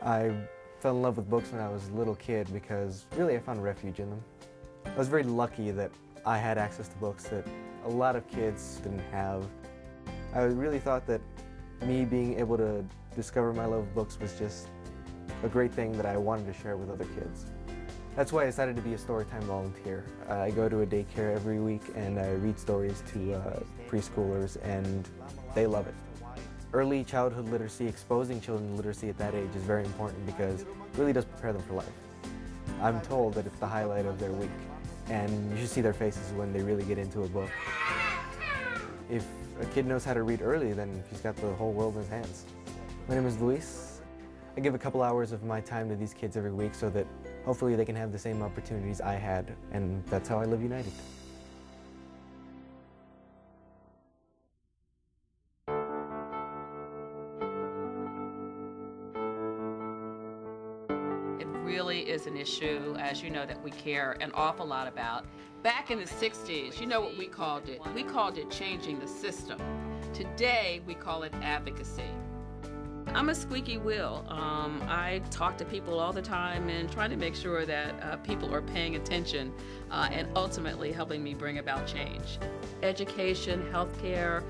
I fell in love with books when I was a little kid because really I found refuge in them. I was very lucky that I had access to books that a lot of kids didn't have. I really thought that me being able to discover my love of books was just a great thing that I wanted to share with other kids. That's why I decided to be a storytime volunteer. I go to a daycare every week and I read stories to preschoolers, and they love it. Early childhood literacy, exposing children to literacy at that age is very important because it really does prepare them for life. I'm told that it's the highlight of their week, and you should see their faces when they really get into a book. If a kid knows how to read early, then he's got the whole world in his hands. My name is Luis. I give a couple hours of my time to these kids every week so that hopefully they can have the same opportunities I had, and that's how I live united. It really is an issue, as you know, that we care an awful lot about. Back in the 60s, you know what we called it? We called it changing the system. Today, we call it advocacy. I'm a squeaky wheel. I talk to people all the time and try to make sure that people are paying attention and ultimately helping me bring about change. Education, healthcare,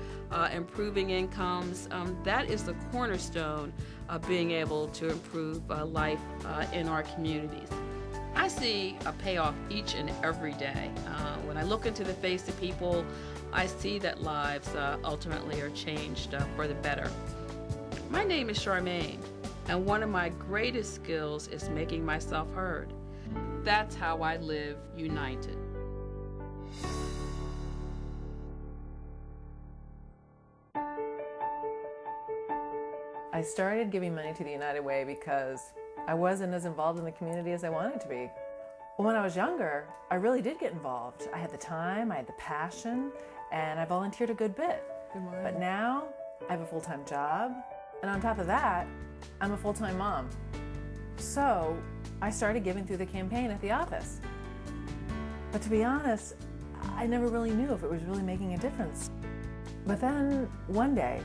improving incomes, that is the cornerstone of being able to improve life in our communities. I see a payoff each and every day. When I look into the face of people, I see that lives ultimately are changed for the better. My name is Charmaine, and one of my greatest skills is making myself heard. That's how I live united. I started giving money to the United Way because I wasn't as involved in the community as I wanted to be. Well, when I was younger, I really did get involved. I had the time, I had the passion, and I volunteered a good bit. But now, I have a full-time job, and on top of that, I'm a full-time mom. So I started giving through the campaign at the office. But to be honest, I never really knew if it was really making a difference. But then one day,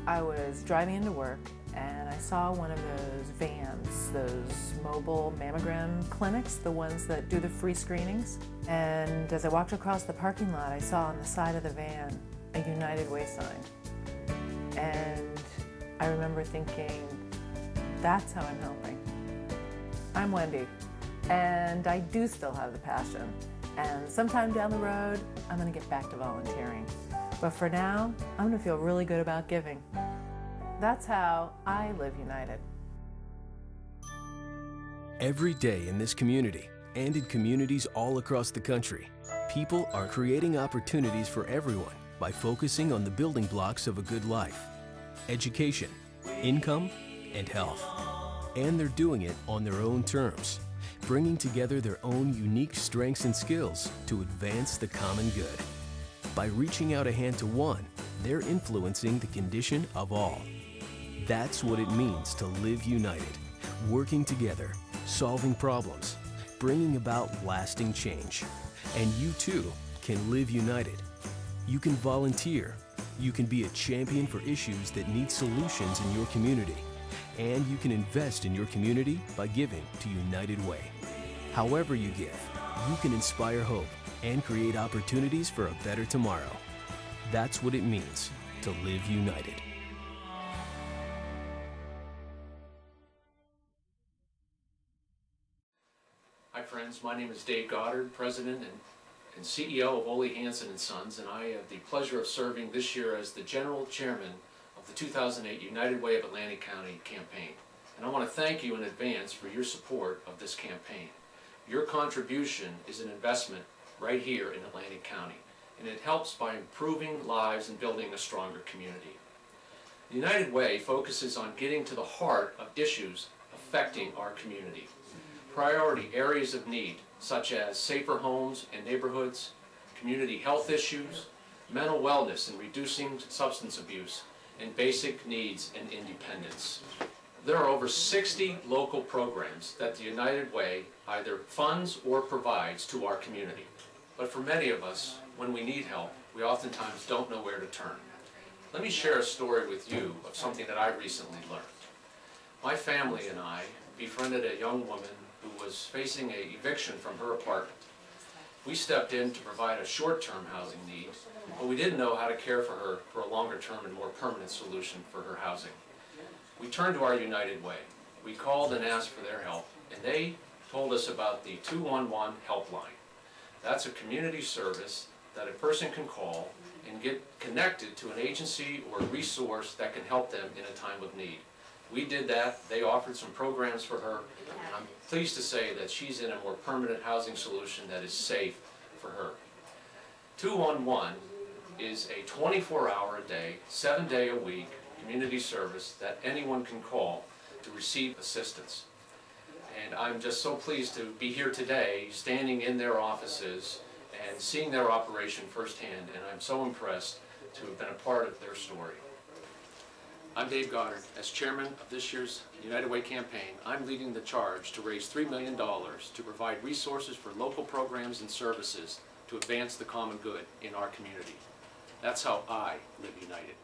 I was driving into work and I saw one of those vans, those mobile mammogram clinics, the ones that do the free screenings. And as I walked across the parking lot, I saw on the side of the van a United Way sign. And I remember thinking, that's how I'm helping. I'm Wendy, and I do still have the passion. And sometime down the road, I'm gonna get back to volunteering. But for now, I'm gonna feel really good about giving. That's how I live united. Every day in this community, and in communities all across the country, people are creating opportunities for everyone by focusing on the building blocks of a good life: education, income, and health. And they're doing it on their own terms, bringing together their own unique strengths and skills to advance the common good. By reaching out a hand to one, they're influencing the condition of all. That's what it means to live united, working together, solving problems, bringing about lasting change. And you too can live united. You can volunteer. You can be a champion for issues that need solutions in your community. And you can invest in your community by giving to United Way. However you give, you can inspire hope and create opportunities for a better tomorrow. That's what it means to live united. Hi friends, my name is Dave Gawderd, President and CEO of Ole Hansen & Sons, and I have the pleasure of serving this year as the General Chairman of the 2008 United Way of Atlantic County campaign. And I want to thank you in advance for your support of this campaign. Your contribution is an investment right here in Atlantic County, and it helps by improving lives and building a stronger community. The United Way focuses on getting to the heart of issues affecting our community. Priority areas of need, such as safer homes and neighborhoods, community health issues, mental wellness and reducing substance abuse, and basic needs and independence. There are over 60 local programs that the United Way either funds or provides to our community. But for many of us, when we need help, we oftentimes don't know where to turn. Let me share a story with you of something that I recently learned. My family and I befriended a young woman who was facing an eviction from her apartment. We stepped in to provide a short-term housing need, but we didn't know how to care for her for a longer-term and more permanent solution for her housing. We turned to our United Way. We called and asked for their help, and they told us about the 211 helpline. That's a community service that a person can call and get connected to an agency or resource that can help them in a time of need. We did that. They offered some programs for her, and I'm pleased to say that she's in a more permanent housing solution that is safe for her. 211 is a 24-hour-a-day, 7-day-a-week community service that anyone can call to receive assistance. And I'm just so pleased to be here today, standing in their offices and seeing their operation firsthand, and I'm so impressed to have been a part of their story. I'm Dave Gawderd. As chairman of this year's United Way campaign, I'm leading the charge to raise $3 million to provide resources for local programs and services to advance the common good in our community. That's how I live united.